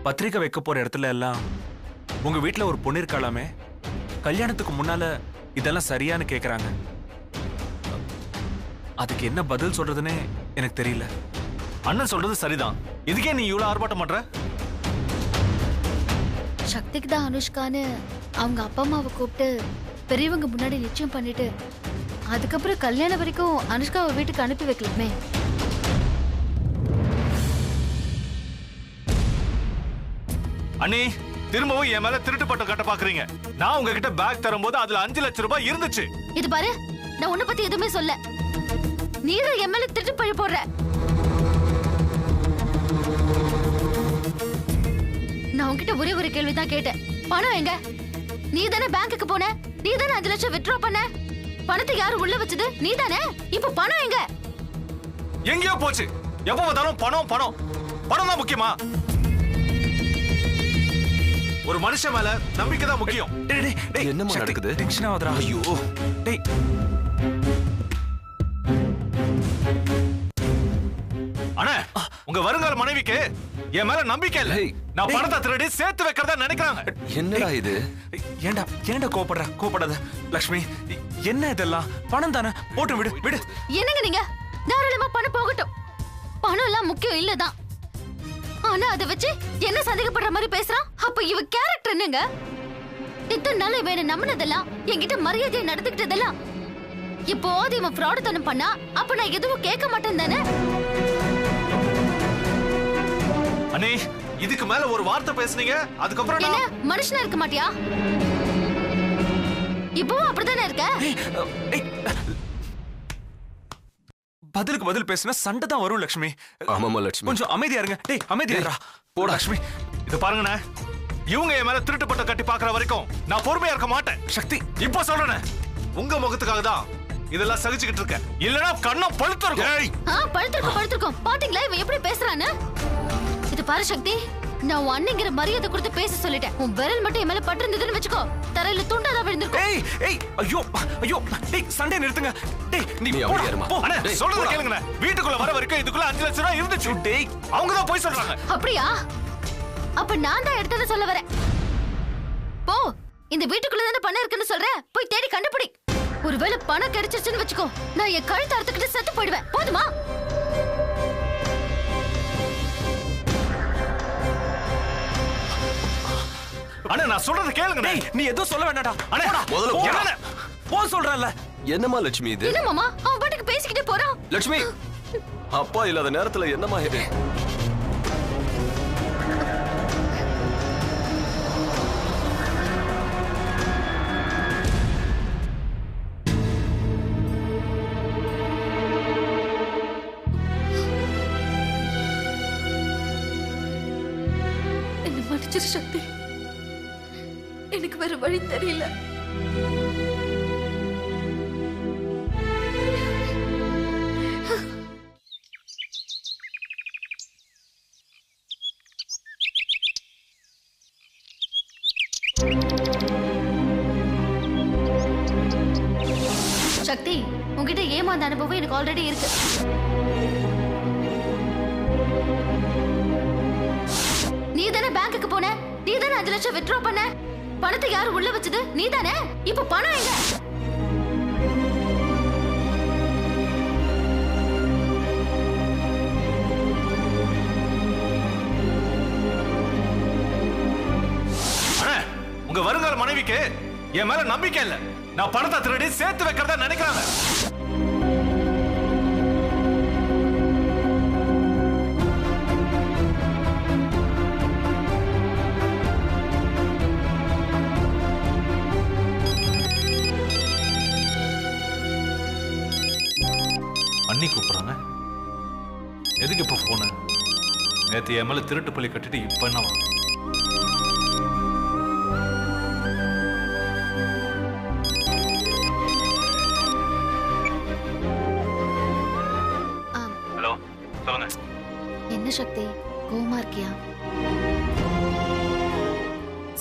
பத்திரிக்கை வைக்க போற இடத்துல எல்லாம் உங்க வீட்டுல ஒரு பொண்ணு இருக்காளாமே, கல்யாணத்துக்கு முன்னால இதெல்லாம் சரியான்னு கேக்குறாங்க. அதுக்கு என்ன பதில் சொல்றதுன்னு எனக்கு தெரியல. அண்ணன் சொல்றது சரிதான். இதுக்கே நீ இவ்வளவு ஆர்ப்பாட்டம் பண்ற? சக்திக்கு தான் அனுஷ்கான்னு அவங்க அப்பா அம்மாவை கூப்பிட்டு பெரியவங்க முன்னாடி நிச்சயம் பண்ணிட்டு அதுக்கப்புறம் கல்யாணம் வரைக்கும் அனுஷ்காவை வீட்டுக்கு அனுப்பி வைக்கலாமே. அண்ணி, திரும்பவும் என் மேல திருட்டு பட்டம் கட்ட பாக்குறீங்க. நான் உங்ககிட்ட பேக் தரும்போது அதுல 5 லட்சம் ரூபாய் இருந்துச்சு. இது பாரு, நான் உன்னை பத்தி எதுவுமே சொல்ல. நீதான் என் மேல திருட்டு பழி போடுற. நான் உன்கிட்ட ஒரே ஒரு கேள்விதான் கேட்டேன். பணம் எங்க? நீ தானே பேங்க்குக்கு போன, நீ தானே 5 லட்சம் வித்ட்ரா பண்ண. பணத்தை யாரு உள்ள வச்சது? நீ தானே. இப்ப பணம் எங்க? எங்கேயோ போச்சு. எப்ப பார்த்தாலும் பணம் பணம் பணம் தான் முக்கியமா? ஒரு மனுஷன் மேல நம்பிக்கை தான் முக்கியம். என்னமா நடக்குது? டென்ஷன் ஆகுதுடா. ஐயோ டேய், அண்ணா, உங்க வருங்கால மனைவிக்கு என் மேல நம்பிக்கை இல்ல. நான் பணத்தை திருடி சேர்த்து வைக்கிறதா நினைக்கிறாங்க. என்னடா இது? ஏண்டா ஏண்டா கோபப்படாத லக்ஷ்மி. என்ன இதெல்லாம்? பணம் தானே, போட்டு விடு விடு. என்னங்க நீங்க? தாராளமா பணம் போகட்டும். பணம் எல்லாம் முக்கியம் இல்லதான். ஆனா அதை வச்சு என்ன சந்தேகப்படுற மாதிரி பேசுறான். அப்ப இவ கேரக்டர் என்னங்க? இத்தனை நாள் இவன் நம்பினதெல்லாம், என்கிட்ட மரியாதையை நடந்துக்கிட்டதெல்லாம், இப்போ இவன் ஃப்ராட் தனம் பண்ணா அப்ப நான் எதுவும் கேட்க மாட்டேன் தானே? அண்ணே, இதுக்கு மேல ஒரு வார்த்தை பேசுனீங்க, அதுக்கப்புறம் என்ன மனுஷனா இருக்க மாட்டியா? இப்பவும் அப்படித்தானே இருக்க? பதிலுக்கு பதில் பேசினா சண்டை தான் வரும் லட்சுமி. ஆமாமா லட்சுமி, கொஞ்சம் அமைதியா இருங்க. டேய் அமைதியா இருடா. போடா லட்சுமி. இது பாருங்கண்ணே, இவங்க என் மேல திருட்டு பட்டம் கட்டி பாக்குற வரைக்கும் நான் பொறுமையா இருக்க மாட்டேன். சக்தி, இப்போ சொல்றேன், உங்க முகத்துக்காக தான் இதெல்லாம் சகிச்சுக்கிட்டு இருக்கேன். இல்லனா கண்ணம் பழுத்திருக்கும். பழுத்திருக்கும். பாத்தீங்களா இவன் எப்படி பேசுறான்னு? இது பாரு சக்தி, நான் உன் அண்ணங்கிற மரியாதை கொடுத்து பேச சொல்லிட்டேன். உன் விரல் மட்டும் என் மேல பட்டு இருந்ததுன்னு வச்சுக்கோ, தரையில துண்டாதான் விழுந்திருக்கும். ஏய் ஏய், ஐயோ ஐயோ, டேய் சண்டை நிறுத்துங்க. டேய் நீ அப்படியே இருமா. அண்ணே, சொல்றத கேளுங்கண்ணே. வீட்டுக்குள்ள வர வரைக்கும் இதுக்குள்ள 5 லட்சம் ரூபாய் இருந்துச்சு. டேய், அவங்க தான் போய் சொல்றாங்க. அப்படியா? அப்ப நான் தான் எடுத்தத சொல்ல வரேன். போ, இந்த வீட்டுக்குள்ள தானே பணம் இருக்குன்னு சொல்றேன். போய் தேடி கண்டுபிடி. ஒருவேளை பணம் கிடைச்சிருச்சுன்னு வச்சுக்கோ, நான் என் கழுத்தை அறுத்துக்கிட்டு செத்து போயிடுவேன். போதுமா? அண்ணே, நான் சொல்றத கேளுங்க. டேய் நீ எதுவும் சொல்ல வேண்டாம்டா. அண்ணே, முதல்ல என்னண்ணே? போ சொல்றேன்ல. என்னமா லட்சுமி இது? என்ன மாமா, அவன் பாட்டுக்கு பேசிக்கிட்டே போறான். லட்சுமி, அப்பா இல்லாத நேரத்துல என்னமா இது? என்ன மன்னிச்சிரு சக்தி, எனக்கு வேற வழி தெரியல. சக்தி, உன்கிட்ட ஏமாந்த அனுபவம் எனக்கு ஆல்ரெடி இருக்கு. நீ தானே பேங்க்குக்கு போன, நீ தானே 5 லட்சம் வித்ட்ரா பண்ண. பணத்தை யாரு உள்ள வச்சது? நீ தானே. இப்ப பணம் எங்க? அண்ணே, உங்க வருங்கால மனைவிக்கு என் மேல நம்பிக்கை இல்ல. நான் பணத்தை திருடி சேர்த்து வைக்கிறதா நினைக்கிறாங்க. அண்ணி கூப்பிடுறாங்க. எதுக்கு இப்ப போன? நேத்து என் மேல திருட்டு பள்ளி கட்டிட்டு இப்ப என்னவா? ஹலோ, சொல்லுங்க. என்ன சக்தி, கோவமா இருக்கியா?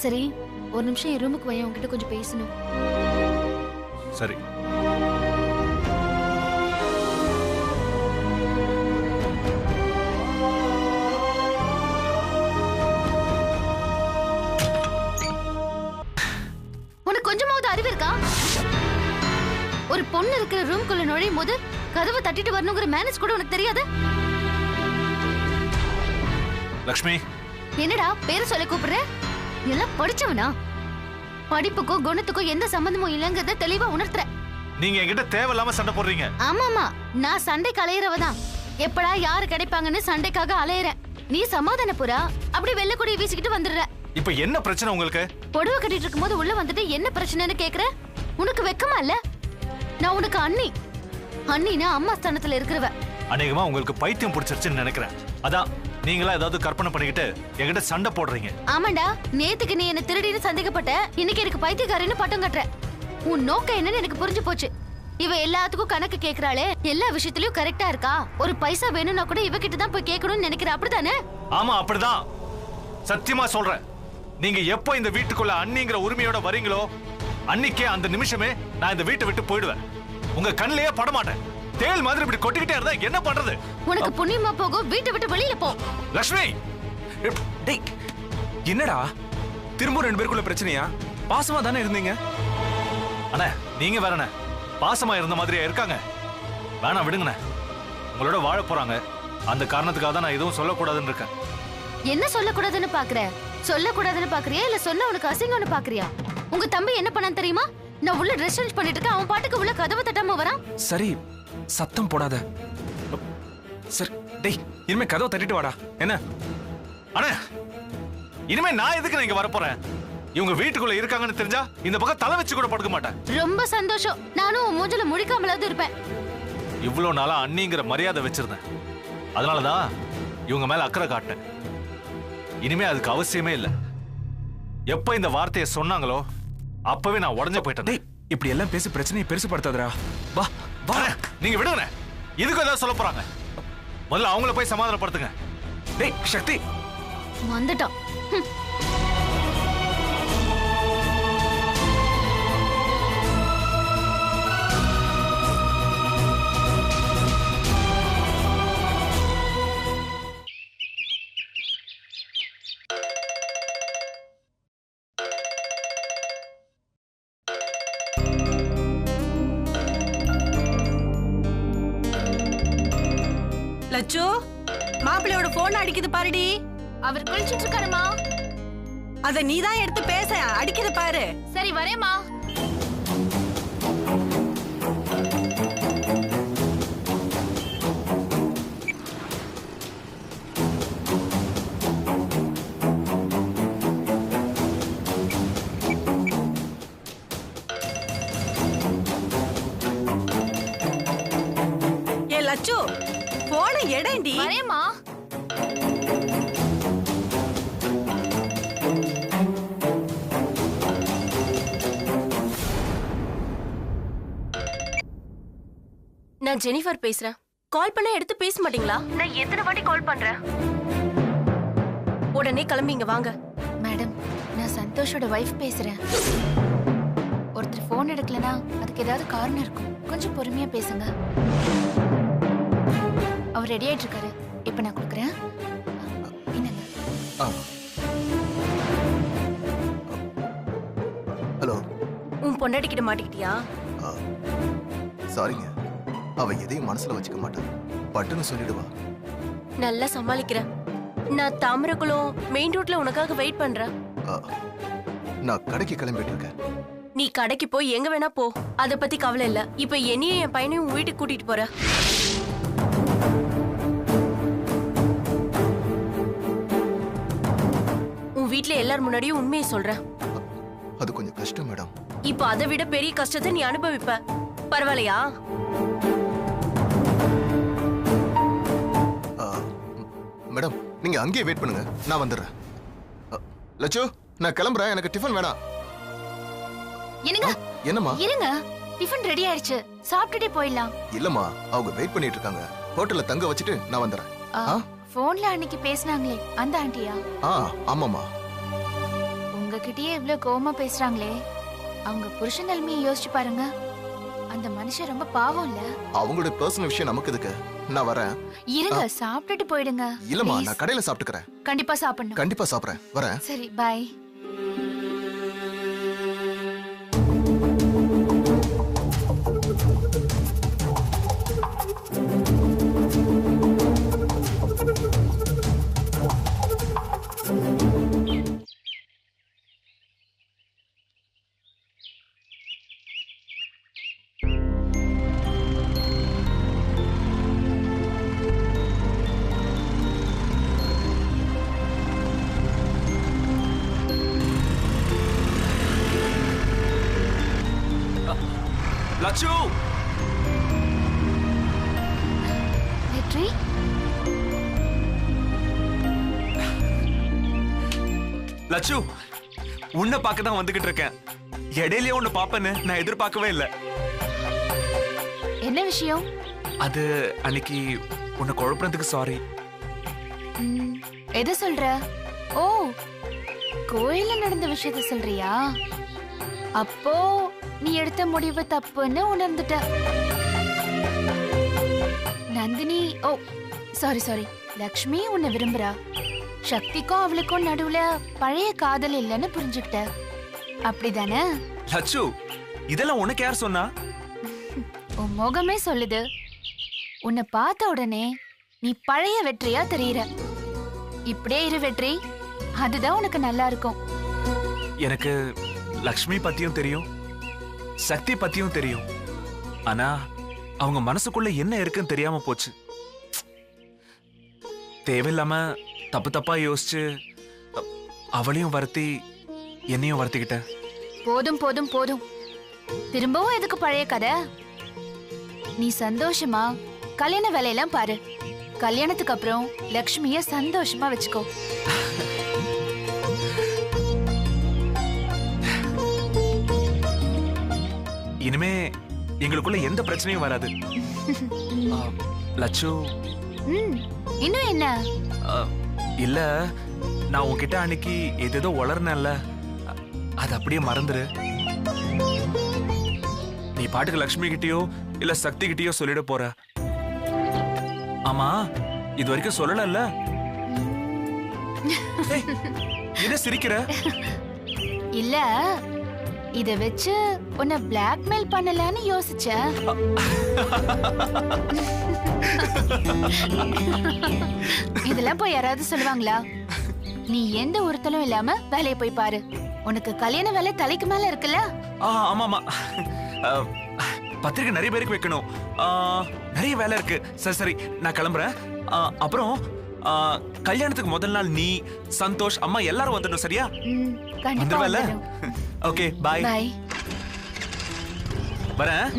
சரி, ஒரு நிமிஷம் என் ரூமுக்கு போய் உன்கிட்ட கொஞ்சம் பேசணும். சரி. ஒரு பொண்ணு இருக்கிற ரூம்குள்ள நுழையும் போது கதவை தட்டிட்டு வரணுங்கிற மேனேஜ் கூட உனக்கு தெரியாது? லக்ஷ்மி, என்னடா பேரை சொல்ல கூப்பிடுற? எல்லாம் படிச்சவனா? படிப்புக்கோ குணத்துக்கோ எந்த சம்பந்தமும் இல்லங்கறத தெளிவா உணர்த்துற. நீங்க என்கிட்ட தேவையில்லாம சண்டை போடுறீங்க. ஆமாமா, நான் சண்டைக்கு அலையறவதான். எப்படா யாரு கிடைப்பாங்கன்னு சண்டைக்காக அலையறேன். நீ சமாதான புறா அப்படி வெள்ளை கொடி வீசிக்கிட்டு வந்துடுற. இப்ப என்ன பிரச்சனை உங்களுக்கு? பொடவை கட்டிட்டு இருக்கும்போது உள்ள வந்துட்டு என்ன பிரச்சனைன்னு கேக்குற? உனக்கு வெக்கமா இல்ல? நான் உனக்கு அண்ணி. அண்ணினா அம்மா ஸ்தானத்துல இருக்கிறவ. அநேகமா உங்களுக்கு பைத்தியம் பிடிச்சிருச்சுன்னு நினைக்கிறேன். அதான் நீங்களா ஏதாவது கற்பனை பண்ணிக்கிட்டு என்கிட்ட சண்டை போடுறீங்க. ஆமாண்டா, நேத்துக்கு நீ என்ன திருடின்னு சந்தேகப்பட்ட, இன்னைக்கு எனக்கு பைத்தியக்காரன்னு பட்டம் கட்டுற. உன் நோக்கம் என்னன்னு எனக்கு புரிஞ்சு போச்சு. இவ எல்லாத்துக்கும் கணக்கு கேக்குறாளே, எல்லா விஷயத்திலயும் கரெக்டா இருக்கா? ஒரு பைசா வேணும்னா கூட இவகிட்ட தான் போய் கேட்கணும்னு நினைக்கிற, அப்படிதானே? ஆமா, அப்படிதான். சத்தியமா சொல்றேன், நீங்க எப்போ இந்த வீட்டுக்குள்ள அண்ணிங்கிற உரிமையோட வரீங்களோ அன்னைக்கே அந்த நிமிஷமே நான் இந்த வீட்டை விட்டு போயிடுவேன். உங்க கண்ணிலேயே படமாட்டேன். தேல் மாதிரி இப்படி கொட்டிக்கிட்டே இருந்தா என்ன பண்றது? உனக்கு புண்ணியமா போகும், வீட்டை விட்டு வெளியில போ. லக்ஷ்மி, டேய், என்னடா திரும்ப 2 பேருக்குள்ள பிரச்சனையா? பாசமா தானே இருந்தீங்க. அண்ணா நீங்க வேறண்ணே பாசமா இருந்த மாதிரியா இருக்காங்க? வேணாம், விடுங்கண்ணே. உங்களோட வாழ போறாங்க. அந்த காரணத்துக்காக தான் நான் எதுவும் சொல்லக்கூடாதுன்னு இருக்கேன். என்ன சொல்லக்கூடாதுன்னு பாக்குற? சொல்லக்கூடாதுன்னு பாக்குறியா இல்ல சொன்ன உனக்கு அசிங்கம்னு பாக்குறியா? உங்க தம்பி என்ன பண்ணான்னு தெரியுமா? நான் உள்ள ட்ரெஸ் சேஞ்ச் பண்ணிட்டு இருக்கேன், அவன் பாட்டுக்கு உள்ள கதவை தட்டாம வரான். சரி, சத்தம் போடாத. சரி, டேய், இனிமே கதவை தட்டிட்டு வாடா. என்ன? அண்ணே, இனிமே நான் எதுக்கு இங்க வரப்போறேன்? இவங்க வீட்டுக்குள்ள இருக்காங்கன்னு தெரிஞ்சா இந்த பக்கம் தலை வச்சு கூட படுக்க மாட்டேன். ரொம்ப சந்தோஷம். நானும் உன் மூஞ்சில முழிக்காமலாவது இருப்பேன். இவ்வளவு நாளா அண்ணிங்கிற மரியாதை வச்சிருந்தேன். அதனாலதான் இவங்க மேல அக்கறை காட்டேன். இனிமே அதுக்கு அவசியமே இல்லை. எப்ப இந்த வார்த்தையை சொன்னாங்களோ அப்பவே நான் உடஞ்சு போயிட்டேன். டேய், இப்படி எல்லாம் பேசி பிரச்சனையை பெருசுபடுத்தாதடா. வா வா. நீங்க விடுங்க. இதுக்கு ஏதாவது சொல்ல போறாங்க. முதல்ல அவங்கள போய் சமாதானப்படுத்துங்க. டேய் சக்தி வந்துட்டான். லட்சு, மாப்பிள்ளையோட போன் அடிக்குது பாருடி. அவர் குளிச்சிட்டு இருக்காருமா. அத நீதான் எடுத்து பேச. அடிக்குது பாரு. சரி வரேம்மா. ஏ லட்சு, போன எடேண்டி. வரேம்மா. நான் ஜெனிஃபர் பேசுறேன். கால் பண்ண எடுத்து பேச மாட்டீங்களா? நான் எத்தனை வாட்டி கால் பண்றேன்? உடனே கிளம்பி இங்க வாங்க. மேடம், நான் சந்தோஷோட வைஃப் பேசுறேன். ஒருத்தர் போன் எடுக்கலனா அதுக்கு ஏதாவது காரணம் இருக்கும். கொஞ்சம் பொறுமையா பேசுங்க. அவர் ரெடி ஆயிட்டு இருக்காரு. இப்ப நான் கொடுக்குறேன். என்னங்க? ஹலோ. உன் பொண்டாட்டிக்கிட்ட மாட்டிக்கிட்டியா? சாரிங்க, அவ எதையும் மனசுல வச்சுக்க மாட்டான். பட்டுன்னு சொல்லிடுவா. நல்லா சமாளிக்கிறேன். நான் தாமரகுளம் மெயின் ரோட்ல உனக்காக வெயிட் பண்றேன். நான் கடைக்கு கிளம்பிட்டு இருக்கேன். நீ கடைக்கு போய் எங்க வேணா போ, அத பத்தி கவலை இல்ல. இப்ப என்னையும் என் பையனையும் உன் வீட்டுக்கு கூட்டிட்டு போற. உன் வீட்ல எல்லாரும் முன்னாடியும் உண்மையை சொல்றேன். அது கொஞ்சம் கஷ்டம் மேடம். இப்ப அதை விட பெரிய கஷ்டத்தை நீ அனுபவிப்ப. பரவாயில்லையா? மேடம், நீங்க அங்கேயே வெயிட் பண்ணுங்க, நான் வந்துடுறேன். லட்சு, நான் கிளம்புறேன். எனக்கு டிஃபன் வேணாம். என்னங்க? என்னம்மா? இருங்க, டிஃபன் ரெடி ஆயிடுச்சு. சாப்பிட்டுட்டே போயிடலாம். இல்லம்மா, அவங்க வெயிட் பண்ணிட்டு இருக்காங்க. ஹோட்டல்ல தங்க வச்சுட்டு நான் வந்துடுறேன். போன்ல அன்னைக்கு பேசினாங்களே அந்த ஆண்டியா? ஆமாம்மா. உங்ககிட்டயே இவ்வளவு கோவமா பேசுறாங்களே, அவங்க புருஷன் நிலைமையை யோசிச்சு பாருங்க. அந்த மனுஷன் ரொம்ப பாவம் இல்ல? அவங்களோட பர்சனல் விஷயம் நமக்கு எதுக்கு? நான் வரேன். இருங்க, சாப்பிட்டுட்டு போயிடுங்க. இல்லம்மா, நான் கடையில சாப்பிட்டுக்கிறேன். கண்டிப்பா சாப்பிடணும். கண்டிப்பா சாப்பிடுறேன். வரேன். சரி, பை. லட்சு வெற்றி லட்சு உன்னை பார்க்க தான் வந்துகிட்டு இருக்கேன். இடையிலயே உன்னை பாப்பேன்னு நான் எதிர்பார்க்கவே இல்லை. என்ன விஷயம்? அது அன்னைக்கு உன்னை குழப்பறதுக்கு சாரி. எதை சொல்ற? ஓ, கோயில்ல நடந்த விஷயத்த சொல்றியா? அப்போ நீ எடுத்த முடிவு தப்புன்னு உணர்ந்துட்ட. நந்தினி, ஓ சாரி, லக்ஷ்மி உன்னை விரும்புறா. சக்திக்கும் அவளுக்கும் நடுவுல பழைய காதல் இல்லைன்னு புரிஞ்சுக்கிட்ட, அப்படிதானே? லட்சு, இதெல்லாம் உனக்கு யார் சொன்னா? உன் முகமே சொல்லுது. உன்னை பார்த்த உடனே நீ பழைய வெற்றியா தெரியற. இப்படியே இரு வெற்றி, அதுதான் உனக்கு நல்லா இருக்கும். எனக்கு லக்ஷ்மி பத்தியும் தெரியும், சக்தி பத்தியும் தெரியும். ஆனா அவங்க மனசுக்குள்ள என்ன இருக்குன்னு தெரியாம போச்சு. தேவையில்லாம தப்பு தப்பா யோசிச்சு அவளையும் வருத்தி என்னையும் வருத்திக்கிட்ட. போதும் போதும் போதும், திரும்பவும் எதுக்கு பழைய கதை? நீ சந்தோஷமா கல்யாண வேலையெல்லாம் பாரு. கல்யாணத்துக்கு அப்புறம் லக்ஷ்மிய சந்தோஷமா வச்சுக்கோ. இனிமே எங்களுக்குள்ள எந்த பிரச்சனையும் வராது. லட்சு, இன்னும் என்ன? இல்ல, நான் உன்கிட்ட அன்னைக்கு ஏதேதோ வளர்னல்ல, அது அப்படியே மறந்துரு. நீ பாட்டுக்கு லக்ஷ்மி கிட்டயோ இல்ல சக்தி கிட்டயோ சொல்லிட போற. ஆமா, இது வரைக்கும் சொல்லல. என்ன சிரிக்கிற? இல்ல, இத வச்சு உன்னை பிளாக்மெயில் பண்ணலான்னு யோசிச்சேன். இதெல்லாம் போய் யாராவது சொல்லுவாங்களா? நீ எந்த உறுத்தலும் இல்லாம வேலையை போய் பாரு. உனக்கு கல்யாண வேலை தலைக்கு மேல இருக்குல்ல? ஆமாமா, பத்திரிக்கை நிறைய பேருக்கு வைக்கணும். நிறைய வேலை இருக்கு. சரி சரி, நான் கிளம்புறேன். அப்புறம் கல்யாணத்துக்கு முதல் நாள் நீ, சந்தோஷ், அம்மா எல்லாரும் வந்துடணும். சரியா? வந்துருவல்ல? ஓகே, பாய். பாய். வரேன்.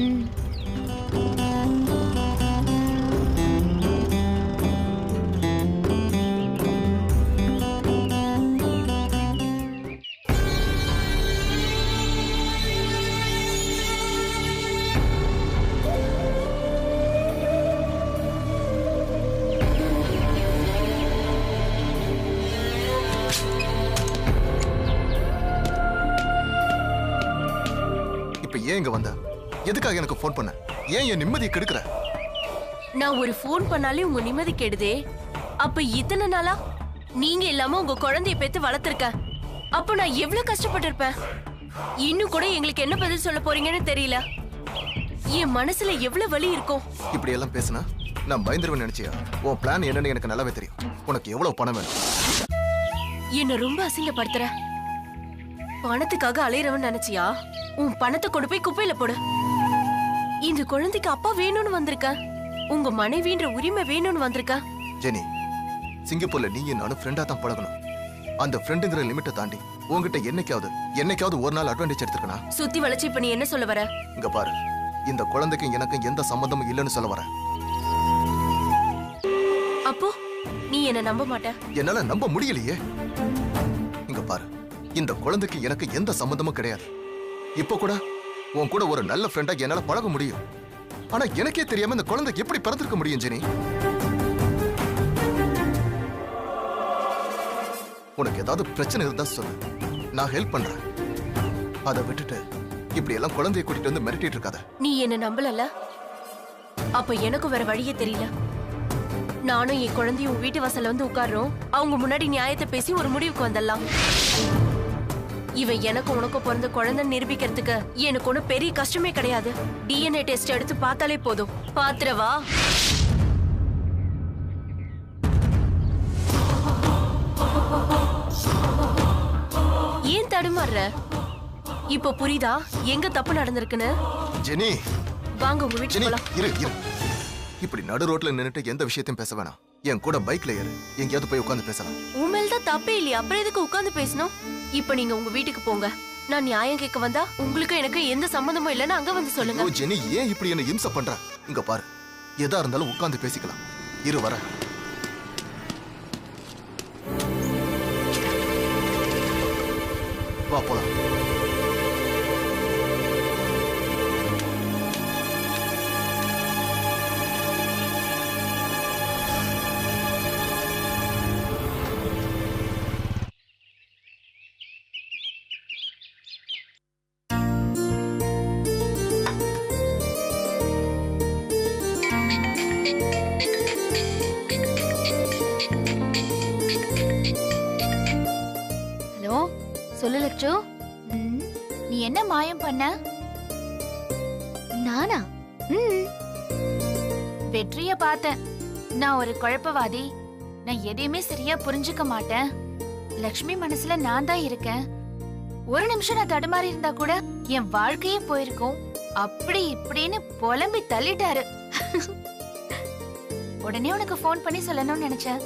ஏன் இங்க வந்த? எதுக்காக எனக்கு போன் பண்ண? ஏன் என் நிம்மதியை கெடுக்கிற? நான் ஒரு போன் பண்ணாலே உங்க நிம்மதி கெடுதே. அப்ப இத்தனை நாளா நீங்க இல்லாம உங்க குழந்தைய பெத்து வளர்த்திருக்க. அப்ப நான் எவ்வளவு கஷ்டப்பட்டிருப்பேன். இன்னும் கூட எங்களுக்கு என்ன பதில் சொல்ல போறீங்கன்னு தெரியல. என் மனசுல எவ்வளவு வலி இருக்கும். இப்படி எல்லாம் பேசினா நான் பயந்துருவேன் நினைச்சியா? உன் பிளான் என்னன்னு எனக்கு நல்லாவே தெரியும். உனக்கு எவ்வளவு பணம் வேணும்? என்ன ரொம்ப அசிங்கப்படுத்துற. பணத்துக்காக அலையறவன் நினைச்சியா? உன் பணத்தை கொண்டு போய் குப்பையில போடு. இந்த குழந்தைக்கு அப்பா வேணும்னு வந்திருக்க. உங்க மனைவின்ற உரிமை வேணும்னு வந்திருக்க. ஜெனி, சிங்கப்பூர்ல நீ நானும் ஃப்ரெண்டா தான் பழகணும். அந்த ஃப்ரெண்டுங்கிற லிமிட்டை தாண்டி உன்கிட்ட என்னைக்காவது ஒரு நாள் அட்வான்டேஜ் எடுத்துக்கனா? சுத்தி வளைச்சு இப்ப நீ என்ன சொல்ல வர? இங்க பாரு, இந்த குழந்தைக்கும் எனக்கும் எந்த சம்பந்தமும் இல்லைன்னு சொல்ல வரேன். அப்போ நீ என்ன நம்ப மாட்ட? என்னால நம்ப முடியலையே. இங்க பாரு, இந்த குழந்தைக்கு எனக்கு எந்த சம்பந்தமும் கிடையாது. இப்போ கூட உன் கூட ஒரு நல்ல ஃப்ரெண்டா என்னால பழக முடியும். ஆனா எனக்கே தெரியாம இந்த குழந்தைக்கு எப்படி பிறந்திருக்க முடியும் ஜெனி? உனக்கு ஏதாவது பிரச்சனை இருந்தா சொல்லு, நான் ஹெல்ப் பண்றேன். அதை விட்டுட்டு இப்படி எல்லாம் குழந்தைய கூட்டிட்டு வந்து மிரட்டிட்டு இருக்காத. நீ என்ன நம்பலல? அப்ப எனக்கு வேற வழியே தெரியல. நானும் என் குழந்தையும் வீட்டு வாசல்ல வந்து உட்கார்றோம். அவங்க முன்னாடி நியாயத்தை பேசி ஒரு முடிவுக்கு வந்துடலாம். இவன் எனக்கு உனக்கு பிறந்த குழந்தை நிரூபிக்கிறதுக்கு எனக்கு ஒன்னும் பெரிய கஷ்டமே கிடையாது. DNA டெஸ்ட் எடுத்து பார்த்தாலே போதும். பாத்துறவா? ஏன் தடுமாறுற? இப்ப புரியுதா எங்க தப்பு நடந்திருக்குன்னு? ஜெனி, வாங்க உங்க வீட்டுக்கு போலாம். இரு. இப்படி நடு ரோட்ல நின்னுட்டு எந்த விஷயத்தையும் பேச வேணாம். என் கூட பைக்ல ஏறு, எங்கேயாவது போய் உட்கார்ந்து பேசலாம். உண்மையில தான் தப்பே இல்லையா? அப்புறம் எதுக்கு உட்கார்ந்து பேசணும்? இப்ப நீங்க உங்க வீட்டுக்கு போங்க. நான் நியாயம் கேட்க வந்தா உங்களுக்கு எனக்கு எந்த சம்பந்தமும் இல்லைன்னு அங்க வந்து சொல்லுங்க. ஓ ஜெனி, ஏன் இப்படி என்ன இம்சை பண்ற? இங்க பாரு, எதா இருந்தாலும் உட்கார்ந்து பேசிக்கலாம். இரு வர. வா போலாம். ஹலோ, சொல்லு லட்சு. நீ என்ன மாயம் பண்ண? நானா? வெற்றிய பார்த்தேன். நான் ஒரு குழப்பவாதி. நான் எதையுமே சரியா புரிஞ்சுக்க மாட்டேன். லக்ஷ்மி மனசுல நான் தான் இருக்கேன். ஒரு நிமிஷம் நான் தடுமாறி இருந்தா கூட என் வாழ்க்கையே போயிருக்கும். அப்படி இப்படின்னு புலம்பி தள்ளிட்டாரு. உடனே உனக்கு ஃபோன் பண்ணி சொல்லணும்னு நினைச்சேன்.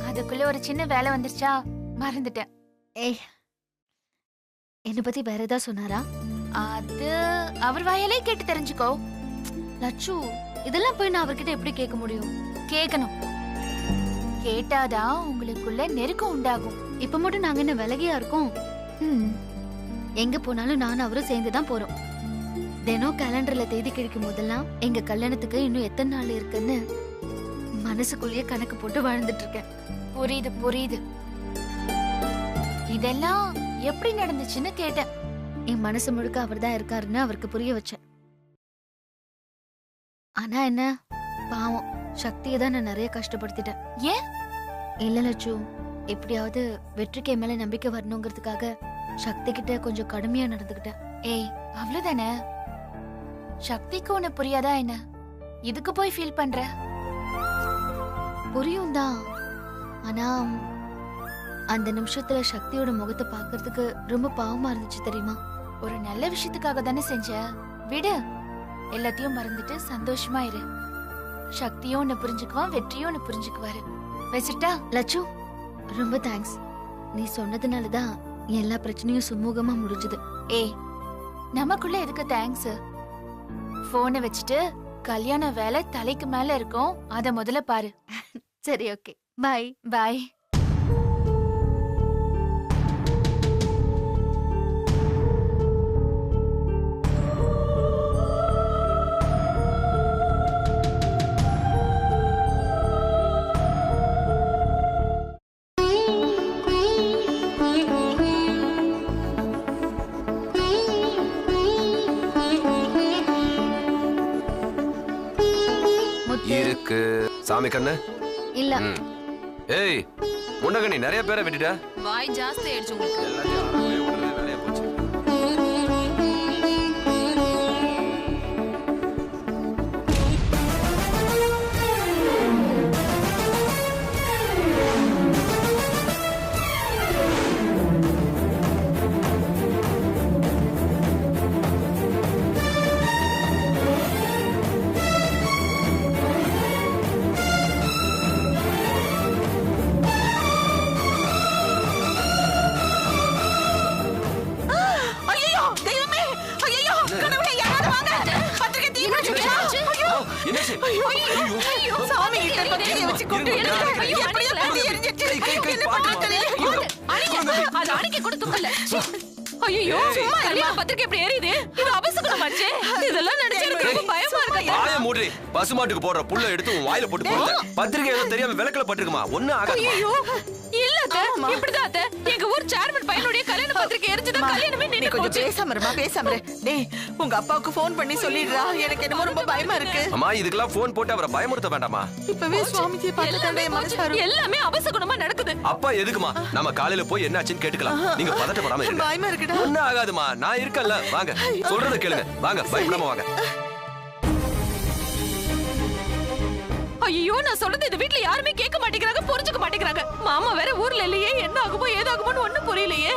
அதுக்குள்ள ஒரு சின்ன வேலை வந்துருச்சா, மறந்துட்டேன். ஏய், என்ன பத்தி வேற ஏதாவது சொன்னாரா? அது அவர் வாயாலே கேட்டு தெரிஞ்சுக்கோ. லட்சு, இதெல்லாம் போய் நான் அவர்கிட்ட எப்படி கேட்க முடியும்? கேட்கணும். கேட்டாதான் உங்களுக்குள்ள நெருக்கம் உண்டாகும். இப்ப மட்டும் நாங்க என்ன விலகியா இருக்கோம்? எங்க போனாலும் நானும் அவரும் சேர்ந்துதான் போறோம். தினம் கேலண்டர்ல தேதி கிடைக்கும் போதெல்லாம் எங்க கல்யாணத்துக்கு இன்னும் எத்தனை நாள் இருக்குன்னு மனசுக்குள்ளேயே கணக்கு போட்டு வாழ்ந்துட்டு இருக்கேன். புரியுது புரியுது. இதெல்லாம் எப்படி நடந்துச்சுன்னு கேட்டேன். என் மனசு முழுக்க அவர் தான் இருக்காருன்னு அவருக்கு புரிய வச்சேன். ஆனா என்ன பாவம், சக்தியை தான் நான் நிறைய கஷ்டப்படுத்திட்டேன். ஏன்? இல்ல லட்சு, எப்படியாவது வெற்றிக்கு மேல நம்பிக்கை வரணுங்கிறதுக்காக சக்தி கிட்ட கொஞ்சம் கடுமையா நடந்துகிட்டேன். ஏய், அவ்வளவுதானே. சக்திக்கு ஒண்ணு புரியாதா என்ன? இதுக்கு போய் ஃபீல் பண்ற? புரியும் தான். ஆனா அந்த நிமிஷத்துல சக்தியோட முகத்தை பாக்குறதுக்கு ரொம்ப பாவமா இருந்துச்சு தெரியுமா? ஒரு நல்ல விஷயத்துக்காக தானே செஞ்ச. விடு, எல்லாத்தையும் மறந்துட்டு சந்தோஷமா இரு. சக்தியும் உன்னை புரிஞ்சுக்குவான், வெற்றியும் உன்னை புரிஞ்சுக்குவாரு. வச்சுட்டா? லட்சு, ரொம்ப தேங்க்ஸ். நீ சொன்னதுனாலதான் எல்லா பிரச்சனையும் சுமூகமா முடிஞ்சது. ஏய், நமக்குள்ள எதுக்கு தேங்க்ஸ்? போனை வச்சுட்டு கல்யாண வேலை தலைக்கு மேல இருக்கும், அத முதல்ல பாரு. சரி, ஓகே, பாய். பாய். இருக்கு சாமி கண்ணு இல்ல. ஏய், முண்டகனி நிறைய பேரை விட்டுட்ட. வாய் ஜாஸ்தி ஆயிடுச்சு உங்களுக்கு. எல்லாத்தையும் அறவே விடுறது வேலையா போச்சு. சாமி கிட்ட பத்திரிகை வச்சு கொண்டு எப்படியோ பத்தி எரிஞ்சிட்டு என்ன பண்றது? அது அடிக்க கூட துக்கல. ஐயோ, சும்மா கல்யாண பத்திரிகை எப்படி எரியுது? இது அபசகுணமாச்சே. இதெல்லாம் நினைச்சு எனக்கு ரொம்ப பயமா இருக்கு. வாயை மூடி. பசுமாட்டுக்கு போடுற புல்ல எடுத்து உன் வாயில போட்டு போடுற. பத்திரிகை ஏதோ தெரியாம விளக்கல பட்டிருக்குமா? ஒண்ணு ஆகாதுமா. ஐயோ, இல்ல அத்தை, இப்படிதான் அத்தை. எங்க ஊர் சேர்மன் பையனுடைய கல்யாண பத்திரிகை எரிஞ்சதா கல்யாணமே நின்னு கொஞ்சம் போச்சு. பேசாம இரு. டேய், உங்க அப்பாவுக்கு ஃபோன் பண்ணி சொல்லிடுறா. எனக்கு என்னமோ ரொம்ப பயமா இருக்கு. அம்மா, இதுக்கெல்லாம் போன் போட்டு அவரை பயமுறுத்த வேண்டாமா? இப்பவே சுவாமிஜி பார்த்துட்டாலே மனசாரு. எல்லாமே அபசகுணமா நடக்குது. அப்பா எதுக்குமா? நம்ம காலையில போய் என்ன ஆச்சுன்னு கேட்டுக்கலாம். நீங்க பதட்டப்படாம இருங்க. பயமா இருக்குடா. ஒண்ணு ஆகாதுமா, நான் இருக்கேன்ல. வாங்க, சொல்றத கேளுங்க. வாங்க, பயப்படாம வாங்க. ஐயோ, நான் சொல்றது இந்த வீட்ல யாருமே கேட்க மாட்டேங்கிறாங்க, புரிஞ்சுக்க மாட்டேங்கிறாங்க. மாமா வேற ஊர்ல இல்லையே, என்ன ஆகுமோ ஏதாகுமோன்னு ஒண்ணும் புரியலையே.